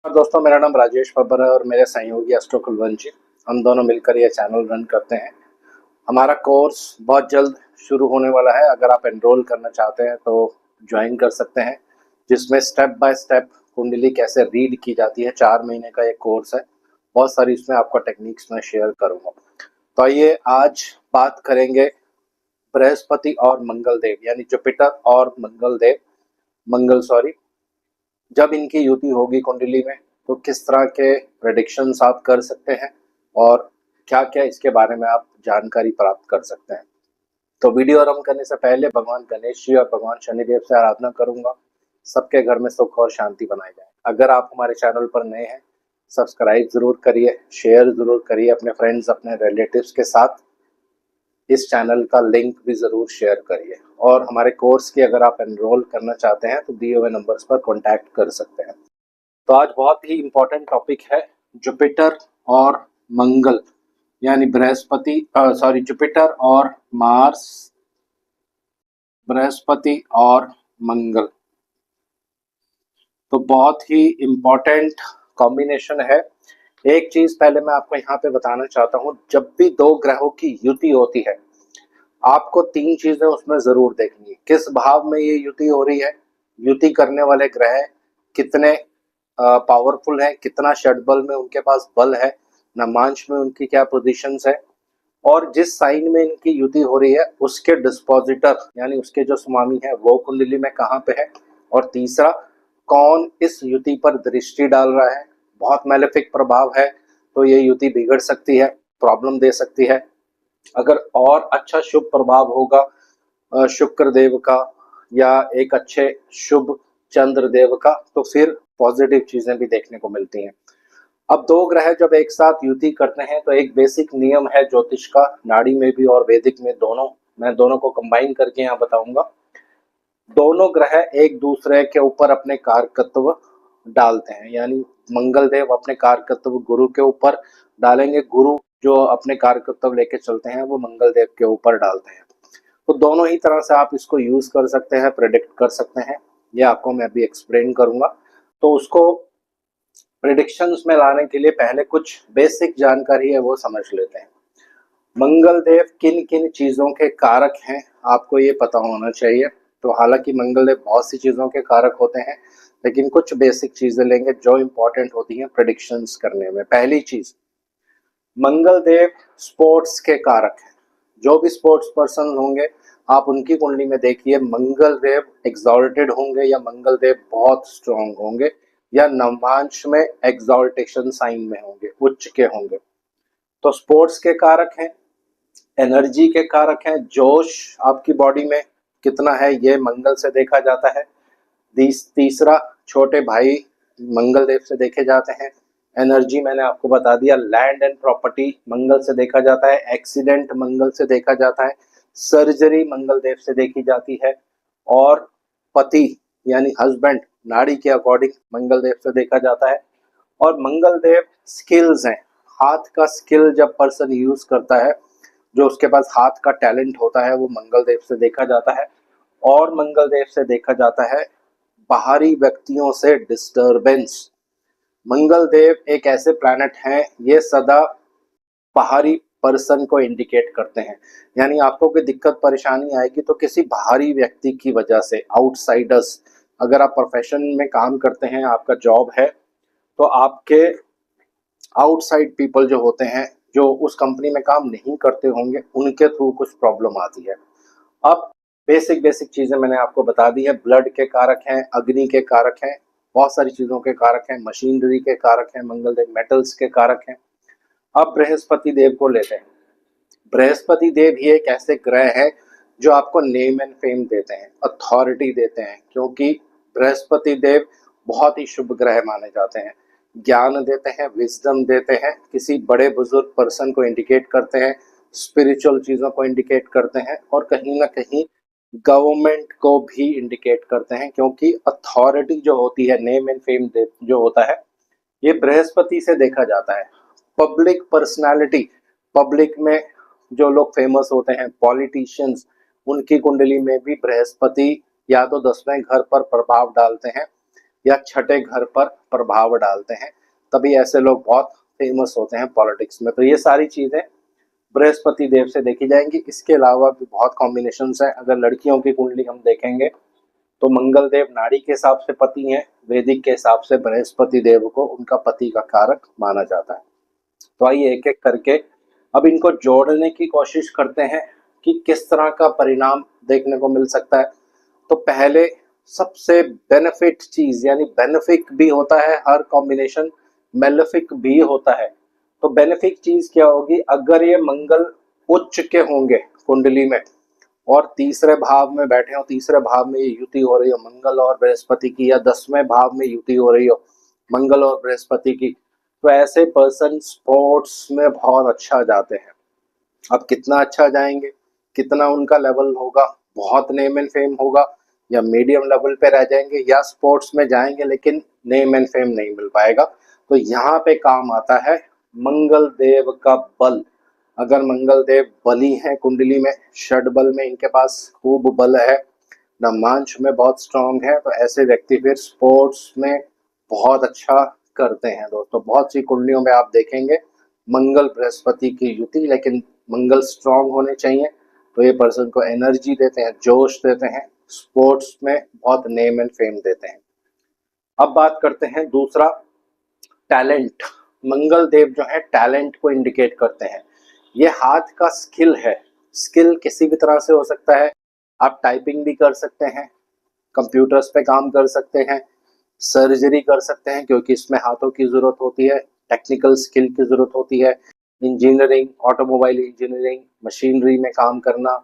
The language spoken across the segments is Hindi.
और दोस्तों, मेरा नाम राजेश बब्बर है और मेरे सहयोगी एस्ट्रो कुलवंत जी। हम दोनों मिलकर ये चैनल रन करते हैं। हमारा कोर्स बहुत जल्द शुरू होने वाला है। अगर आप एनरोल करना चाहते हैं तो ज्वाइन कर सकते हैं, जिसमें स्टेप बाय स्टेप कुंडली कैसे रीड की जाती है। 4 महीने का एक कोर्स है। बहुत सारी इसमें आपको टेक्निक्स मैं शेयर करूँगा। तो आइए आज बात करेंगे बृहस्पति और मंगल देव, यानी जुपिटर और मंगल सॉरी, जब इनकी युति होगी कुंडली में तो किस तरह के प्रेडिक्शंस आप कर सकते हैं और क्या क्या इसके बारे में आप जानकारी प्राप्त कर सकते हैं। तो वीडियो आरंभ करने से पहले भगवान गणेश जी और भगवान शनिदेव से आराधना करूंगा, सबके घर में सुख और शांति बनाई जाए। अगर आप हमारे चैनल पर नए हैं, सब्सक्राइब जरूर करिए, शेयर जरूर करिए अपने फ्रेंड्स, अपने रिलेटिव्स के साथ। इस चैनल का लिंक भी ज़रूर शेयर करिए और हमारे कोर्स की अगर आप एनरोल करना चाहते हैं तो दिए हुए नंबर्स पर कॉन्टैक्ट कर सकते हैं। तो आज बहुत ही इम्पोर्टेंट टॉपिक है जुपिटर और मंगल, यानी जुपिटर और मार्स, बृहस्पति और मंगल। तो बहुत ही इम्पोर्टेंट कॉम्बिनेशन है। एक चीज पहले मैं आपको यहाँ पे बताना चाहता हूँ, जब भी दो ग्रहों की युति होती है आपको 3 चीजें उसमें जरूर देखनी है। किस भाव में ये युति हो रही है, युति करने वाले ग्रह कितने पावरफुल है, कितना षडबल में उनके पास बल है, नमांश में उनकी क्या पोजीशंस है, और जिस साइन में इनकी युति हो रही है उसके डिस्पोजिटर यानी उसके जो स्वामी है वो कुंडली में कहाँ पे है, और तीसरा कौन इस युति पर दृष्टि डाल रहा है। बहुत मैलेफिक प्रभाव है तो ये युति बिगड़ सकती है, प्रॉब्लम दे सकती है। अगर और अच्छा शुभ प्रभाव होगा शुक्र देव का या एक अच्छे शुभ चंद्र देव का तो फिर पॉजिटिव चीजें भी देखने को मिलती हैं। अब दो ग्रह जब एक साथ युति करते हैं तो एक बेसिक नियम है ज्योतिष का, नाड़ी में भी और वैदिक में दोनों। मैं दोनों को कंबाइन करके यहाँ बताऊंगा। दोनों ग्रह एक दूसरे के ऊपर अपने कारकत्व डालते हैं, यानी मंगल देव अपने कारकत्व गुरु के ऊपर डालेंगे, गुरु जो अपने कारकत्व लेके चलते हैं वो मंगल देव के ऊपर डालते हैं। तो दोनों ही तरह से आप इसको यूज कर सकते हैं, प्रेडिक्ट कर सकते हैं। ये आपको मैं अभी एक्सप्लेन करूंगा। तो उसको प्रिडिक्शंस में लाने के लिए पहले कुछ बेसिक जानकारी है वो समझ लेते हैं। मंगल देव किन किन चीजों के कारक हैं आपको ये पता होना चाहिए। तो हालांकि मंगल देव बहुत सी चीजों के कारक होते हैं, लेकिन कुछ बेसिक चीजें लेंगे जो इंपॉर्टेंट होती हैं प्रिडिक्शंस करने में। पहली चीज, मंगल देव स्पोर्ट्स के कारक हैं। जो भी स्पोर्ट्स पर्सन होंगे आप उनकी कुंडली में देखिए, मंगल देव एक्सॉल्टेड होंगे या मंगल देव बहुत स्ट्रांग होंगे या नवांश में एक्सॉल्टेशन साइन में होंगे, उच्च के होंगे। तो स्पोर्ट्स के कारक हैं, एनर्जी के कारक हैं, जोश आपकी बॉडी में कितना है ये मंगल से देखा जाता है। तीसरा, छोटे भाई मंगल देव से देखे जाते हैं। एनर्जी मैंने आपको बता दिया, लैंड एंड प्रॉपर्टी मंगल से देखा जाता है, एक्सीडेंट मंगल से देखा जाता है, सर्जरी मंगल देव से देखी जाती है, और पति यानी हस्बैंड नाड़ी के अकॉर्डिंग मंगल देव से देखा जाता है। और मंगल देव स्किल्स हैं, हाथ का स्किल जब पर्सन यूज करता है, जो उसके पास हाथ का टैलेंट होता है वो मंगल देव से देखा जाता है। और मंगल देव से देखा जाता है बाहरी व्यक्तियों से डिस्टरबेंस। मंगल देव एक ऐसे प्लैनेट हैं ये सदा बाहरी पर्सन को इंडिकेट करते हैं, यानी आपको कोई दिक्कत परेशानी आएगी तो किसी बाहरी व्यक्ति की वजह से, आउटसाइडर्स। अगर आप प्रोफेशन में काम करते हैं, आपका जॉब है, तो आपके आउटसाइड पीपल जो होते हैं, जो उस कंपनी में काम नहीं करते होंगे, उनके थ्रू कुछ प्रॉब्लम आती है। अब बेसिक बेसिक चीजें मैंने आपको बता दी है। ब्लड के कारक हैं, अग्नि के कारक हैं, बहुत सारी चीजों के कारक हैं, मशीनरी के कारक हैं मंगल देव, मेटल्स के कारक हैं। अब बृहस्पति देव को लेते हैं। बृहस्पति देव ही एक ऐसे ग्रह है जो आपको नेम एंड फेम देते हैं, अथॉरिटी देते हैं, क्योंकि बृहस्पति देव बहुत ही शुभ ग्रह माने जाते हैं। ज्ञान देते हैं, विजडम देते हैं, किसी बड़े बुजुर्ग पर्सन को इंडिकेट करते हैं, स्पिरिचुअल चीजों को इंडिकेट करते हैं, और कहीं ना कहीं गवर्नमेंट को भी इंडिकेट करते हैं, क्योंकि अथॉरिटी जो होती है, नेम एंड फेम जो होता है, ये बृहस्पति से देखा जाता है। पब्लिक पर्सनालिटी, पब्लिक में जो लोग फेमस होते हैं, पॉलिटिशियंस, उनकी कुंडली में भी बृहस्पति या तो 10वें घर पर प्रभाव डालते हैं या छठे घर पर प्रभाव डालते हैं, तभी ऐसे लोग बहुत फेमस होते हैं पॉलिटिक्स में। तो ये सारी चीजें बृहस्पति देव से देखी जाएंगी। इसके अलावा भी बहुत कॉम्बिनेशंस हैं। अगर लड़कियों की कुंडली हम देखेंगे तो मंगल देव नाड़ी के हिसाब से पति हैं, वैदिक के हिसाब से बृहस्पति देव को उनका पति का कारक माना जाता है। तो आइए एक एक करके अब इनको जोड़ने की कोशिश करते हैं कि किस तरह का परिणाम देखने को मिल सकता है। तो पहले सबसे बेनिफिट चीज, यानी बेनिफिक भी होता है हर कॉम्बिनेशन, मेलेफिक भी होता है। तो बेनिफिक चीज क्या होगी, अगर ये मंगल उच्च के होंगे कुंडली में और तीसरे भाव में बैठे हो, तीसरे भाव में ये युति हो रही हो मंगल और बृहस्पति की, या 10वें भाव में युति हो रही हो मंगल और बृहस्पति की, तो ऐसे पर्सन स्पोर्ट्स में बहुत अच्छा जाते हैं। अब कितना अच्छा जाएंगे, कितना उनका लेवल होगा, बहुत नेम एंड फेम होगा, या मीडियम लेवल पे रह जाएंगे, या स्पोर्ट्स में जाएंगे लेकिन नेम एंड फेम नहीं मिल पाएगा। तो यहाँ पे काम आता है मंगल देव का बल। अगर मंगल देव बली है कुंडली में, षड बल में इनके पास खूब बल है, नमांश में बहुत स्ट्रांग है, तो ऐसे व्यक्ति फिर स्पोर्ट्स में बहुत अच्छा करते हैं। दोस्तों बहुत सी कुंडलियों में आप देखेंगे मंगल बृहस्पति की युति, लेकिन मंगल स्ट्रांग होने चाहिए, तो ये पर्सन को एनर्जी देते हैं, जोश देते हैं, स्पोर्ट्स में बहुत नेम एंड फेम देते हैं। अब बात करते हैं दूसरा, टैलेंट। मंगल देव जो है टैलेंट को इंडिकेट करते हैं। ये हाथ का स्किल है। स्किल किसी भी तरह से हो सकता है, आप टाइपिंग भी कर सकते हैं, कंप्यूटर्स पे काम कर सकते हैं, सर्जरी कर सकते हैं क्योंकि इसमें हाथों की जरूरत होती है, टेक्निकल स्किल की जरूरत होती है, इंजीनियरिंग, ऑटोमोबाइल इंजीनियरिंग, मशीनरी में काम करना,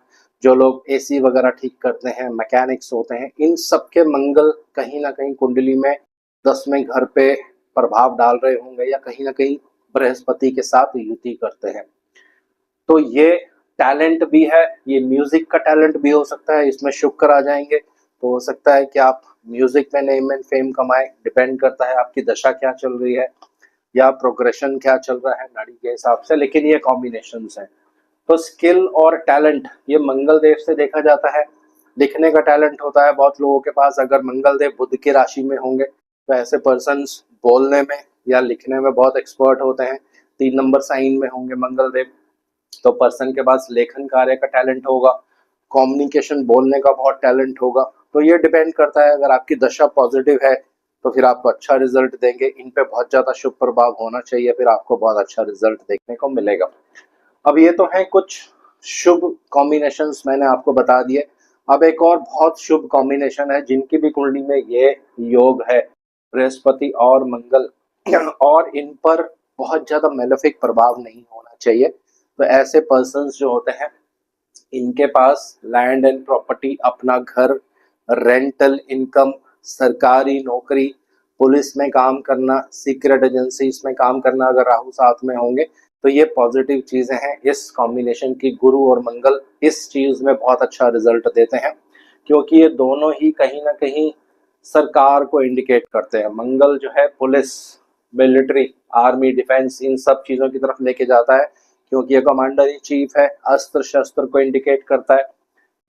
जो लोग एसी वगैरह ठीक करते हैं, मैकेनिक्स होते हैं, इन सब के मंगल कहीं ना कहीं कुंडली में 10वें घर पे प्रभाव डाल रहे होंगे, या कहीं ना कहीं बृहस्पति के साथ युति करते हैं। तो ये टैलेंट भी है, ये म्यूजिक का टैलेंट भी हो सकता है, इसमें शुक्र आ जाएंगे तो हो सकता है कि आप म्यूजिक में नेम एंड फेम कमाएं। डिपेंड करता है आपकी दशा क्या चल रही है या प्रोग्रेशन क्या चल रहा है नाड़ी के हिसाब से, लेकिन ये कॉम्बिनेशंस हैं। तो स्किल और टैलेंट ये मंगल देव से देखा जाता है। लिखने का टैलेंट होता है बहुत लोगों के पास। अगर मंगल देव बुध की राशि में होंगे तो ऐसे पर्सन्स बोलने में या लिखने में बहुत एक्सपर्ट होते हैं। 3 नंबर साइन में होंगे मंगल देव तो पर्सन के पास लेखन कार्य का टैलेंट होगा, कम्युनिकेशन बोलने का बहुत टैलेंट होगा। तो ये डिपेंड करता है, अगर आपकी दशा पॉजिटिव है तो फिर आपको अच्छा रिजल्ट देंगे। इन पे बहुत ज्यादा शुभ प्रभाव होना चाहिए, फिर आपको बहुत अच्छा रिजल्ट देखने को मिलेगा। अब ये तो है कुछ शुभ कॉम्बिनेशंस मैंने आपको बता दिए। अब एक और बहुत शुभ कॉम्बिनेशन है जिनकी भी कुंडली में ये योग है, बृहस्पति और मंगल, और इन पर बहुत ज्यादा मेलेफिक प्रभाव नहीं होना चाहिए। तो ऐसे पर्सन्स जो होते हैं इनके पास लैंड एंड प्रॉपर्टी, अपना घर, रेंटल इनकम, सरकारी नौकरी, पुलिस में काम करना, सीक्रेट एजेंसीज में काम करना, अगर राहु साथ में होंगे तो ये पॉजिटिव चीजें हैं। इस कॉम्बिनेशन की गुरु और मंगल इस चीज में बहुत अच्छा रिजल्ट देते हैं, क्योंकि ये दोनों ही कहीं ना कहीं सरकार को इंडिकेट करते हैं। मंगल जो है पुलिस, मिलिट्री, आर्मी, डिफेंस, इन सब चीजों की तरफ लेके जाता है, क्योंकि ये कमांडर इन चीफ है, अस्त्र शस्त्र को इंडिकेट करता है।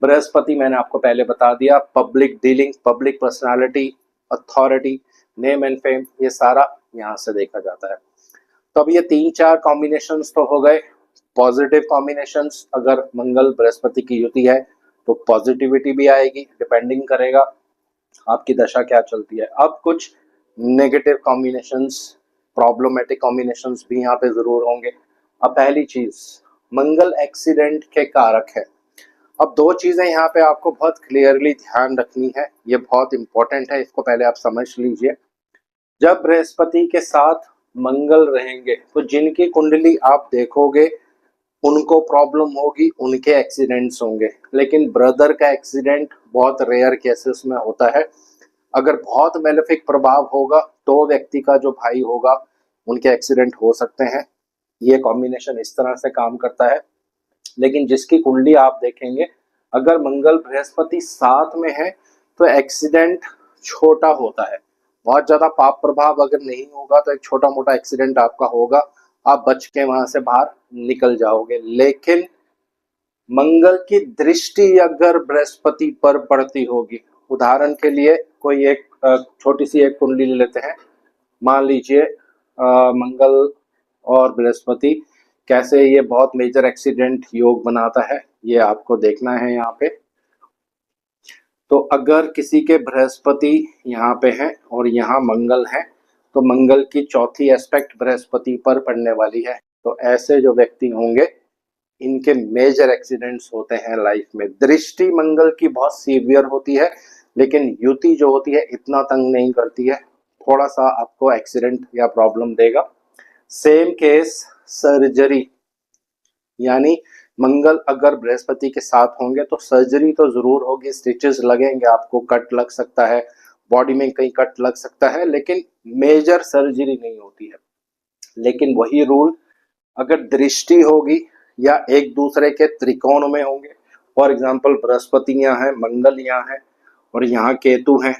बृहस्पति मैंने आपको पहले बता दिया, public dealing, public personality, authority, name and fame, ये सारा यहाँ से देखा जाता है। तो अब ये 3-4 कॉम्बिनेशंस तो हो गए पॉजिटिव कॉम्बिनेशंस। अगर मंगल बृहस्पति की युति है तो पॉजिटिविटी भी आएगी, डिपेंडिंग करेगा आपकी दशा क्या चलती है। अब कुछ नेगेटिव कॉम्बिनेशंस, प्रॉब्लमेटिक कॉम्बिनेशंस भी यहाँ पे जरूर होंगे। अब पहली चीज, मंगल एक्सीडेंट के कारक है। अब 2 चीजें यहाँ पे आपको बहुत क्लियरली ध्यान रखनी है, ये बहुत इंपॉर्टेंट है, इसको पहले आप समझ लीजिए। जब बृहस्पति के साथ मंगल रहेंगे तो जिनकी कुंडली आप देखोगे उनको प्रॉब्लम होगी, उनके एक्सीडेंट्स होंगे, लेकिन ब्रदर का एक्सीडेंट बहुत रेयर केसेस में होता है। अगर बहुत मेलेफिक प्रभाव होगा तो व्यक्ति का जो भाई होगा उनके एक्सीडेंट हो सकते हैं। ये कॉम्बिनेशन इस तरह से काम करता है। लेकिन जिसकी कुंडली आप देखेंगे अगर मंगल बृहस्पति साथ में है तो एक्सीडेंट छोटा होता है, बहुत ज्यादा पाप प्रभाव अगर नहीं होगा तो एक छोटा मोटा एक्सीडेंट आपका होगा, आप बच के वहां से बाहर निकल जाओगे। लेकिन मंगल की दृष्टि अगर बृहस्पति पर पड़ती होगी, उदाहरण के लिए कोई एक छोटी सी एक कुंडली ले लेते हैं। मान लीजिए मंगल और बृहस्पति कैसे ये बहुत मेजर एक्सीडेंट योग बनाता है, ये आपको देखना है यहाँ पे। तो अगर किसी के बृहस्पति यहाँ पे है और यहाँ मंगल है, तो मंगल की चौथी एस्पेक्ट बृहस्पति पर पड़ने वाली है। तो ऐसे जो व्यक्ति होंगे इनके मेजर एक्सीडेंट्स होते हैं लाइफ में। दृष्टि मंगल की बहुत सीवियर होती है, लेकिन युति जो होती है इतना तंग नहीं करती है, थोड़ा सा आपको एक्सीडेंट या प्रॉब्लम देगा। सेम केस सर्जरी, यानी मंगल अगर बृहस्पति के साथ होंगे तो सर्जरी तो जरूर होगी, स्टिचेस लगेंगे, आपको कट लग सकता है, बॉडी में कहीं कट लग सकता है, लेकिन मेजर सर्जरी नहीं होती है। लेकिन वही रूल अगर दृष्टि होगी या एक दूसरे के त्रिकोण में होंगे, फॉर एग्जाम्पल बृहस्पति यहाँ है, मंगल यहाँ है और यहाँ केतु है,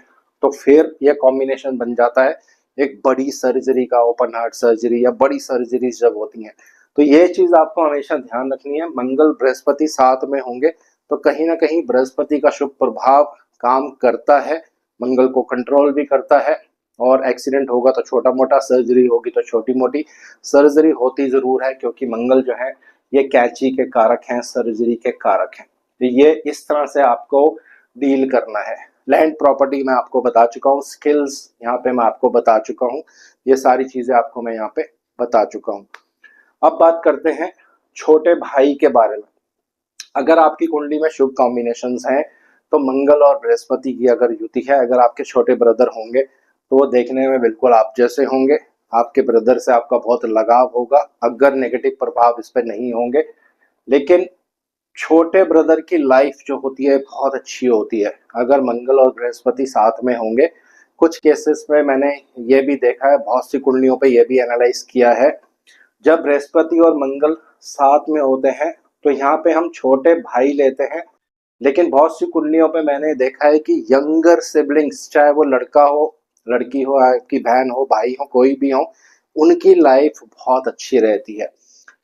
तो फिर यह कॉम्बिनेशन बन जाता है एक बड़ी सर्जरी का, ओपन हार्ट सर्जरी या बड़ी सर्जरी जब होती हैं। तो ये चीज आपको हमेशा ध्यान रखनी है। मंगल बृहस्पति साथ में होंगे तो कहीं ना कहीं बृहस्पति का शुभ प्रभाव काम करता है, मंगल को कंट्रोल भी करता है, और एक्सीडेंट होगा तो छोटा मोटा, सर्जरी होगी तो छोटी मोटी। सर्जरी होती जरूर है क्योंकि मंगल जो है ये कैंची के कारक हैं, सर्जरी के कारक हैं। तो ये इस तरह से आपको डील करना है। लैंड प्रॉपर्टी मैं आपको बता चुका हूँ, स्किल्स यहाँ पे मैं आपको बता चुका हूँ, ये सारी चीजें आपको मैं यहाँ पे बता चुका हूँ। अब बात करते हैं छोटे भाई के बारे में। अगर आपकी कुंडली में शुभ कॉम्बिनेशंस हैं तो मंगल और बृहस्पति की अगर युति है, अगर आपके छोटे ब्रदर होंगे तो वो देखने में बिल्कुल आप जैसे होंगे, आपके ब्रदर से आपका बहुत लगाव होगा अगर नेगेटिव प्रभाव इस पर नहीं होंगे। लेकिन छोटे ब्रदर की लाइफ जो होती है बहुत अच्छी होती है अगर मंगल और बृहस्पति साथ में होंगे। कुछ केसेस में मैंने ये भी देखा है, बहुत सी कुंडलियों पे ये भी एनालाइज किया है, जब बृहस्पति और मंगल साथ में होते हैं तो यहाँ पे हम छोटे भाई लेते हैं, लेकिन बहुत सी कुंडलियों पे मैंने देखा है कि यंगर सिबलिंग्स, चाहे वो लड़का हो, लड़की हो, आपकी बहन हो, भाई हो, कोई भी हो, उनकी लाइफ बहुत अच्छी रहती है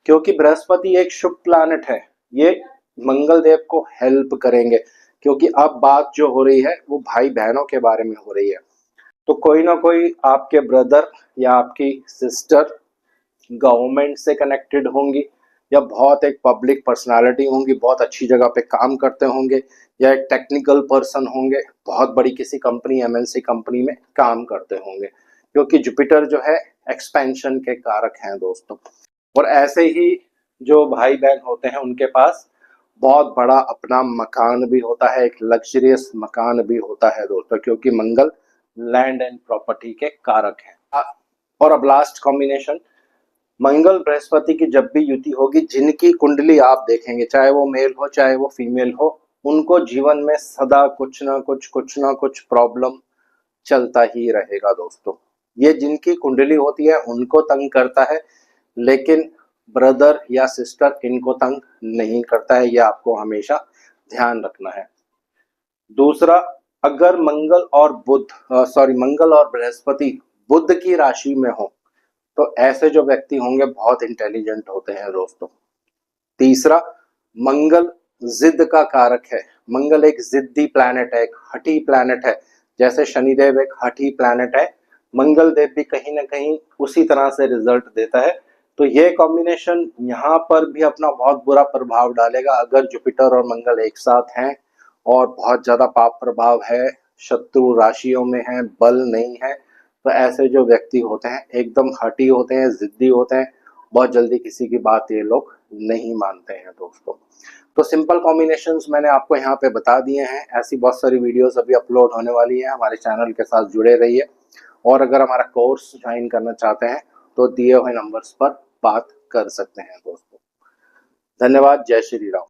क्योंकि बृहस्पति एक शुभ प्लैनेट है। ये मंगल देव को हेल्प करेंगे क्योंकि अब बात जो हो रही है वो भाई बहनों के बारे में हो रही है। तो कोई ना कोई आपके ब्रदर या आपकी सिस्टर गवर्नमेंट से कनेक्टेड होंगी या बहुत एक पब्लिक पर्सनालिटी होंगी, बहुत अच्छी जगह पे काम करते होंगे, या एक टेक्निकल पर्सन होंगे, बहुत बड़ी किसी कंपनी, एमएनसी कंपनी में काम करते होंगे, क्योंकि जुपिटर जो है एक्सपेंशन के कारक हैं दोस्तों। और ऐसे ही जो भाई बहन होते हैं उनके पास बहुत बड़ा अपना मकान भी होता है, एक लग्जरियस मकान भी होता है दोस्तों, क्योंकि मंगल लैंड एंड प्रॉपर्टी के कारक हैं। और अब लास्ट कॉम्बिनेशन, मंगल बृहस्पति की जब भी युति होगी, जिनकी कुंडली आप देखेंगे, चाहे वो मेल हो चाहे वो फीमेल हो, उनको जीवन में सदा कुछ ना कुछ प्रॉब्लम चलता ही रहेगा दोस्तों। ये जिनकी कुंडली होती है उनको तंग करता है, लेकिन ब्रदर या सिस्टर इनको तंग नहीं करता है, ये आपको हमेशा ध्यान रखना है। दूसरा, अगर मंगल और बृहस्पति बुध की राशि में हो तो ऐसे जो व्यक्ति होंगे बहुत इंटेलिजेंट होते हैं दोस्तों। तीसरा, मंगल जिद का कारक है। मंगल एक जिद्दी प्लैनेट है, एक हठी प्लैनेट है, जैसे शनिदेव एक हठी प्लैनेट है, मंगल देव भी कहीं ना कहीं उसी तरह से रिजल्ट देता है। तो ये कॉम्बिनेशन यहाँ पर भी अपना बहुत बुरा प्रभाव डालेगा अगर जुपिटर और मंगल एक साथ हैं और बहुत ज्यादा पाप प्रभाव है, शत्रु राशियों में है, बल नहीं है, तो ऐसे जो व्यक्ति होते हैं एकदम हठी होते हैं, जिद्दी होते हैं, बहुत जल्दी किसी की बात ये लोग नहीं मानते हैं दोस्तों। तो सिंपल कॉम्बिनेशंस मैंने आपको यहाँ पे बता दिए हैं। ऐसी बहुत सारी वीडियोस अभी अपलोड होने वाली हैं, हमारे चैनल के साथ जुड़े रहिए। और अगर हमारा कोर्स ज्वाइन करना चाहते हैं तो दिए हुए नंबर्स पर बात कर सकते हैं दोस्तों। धन्यवाद। जय श्री राम।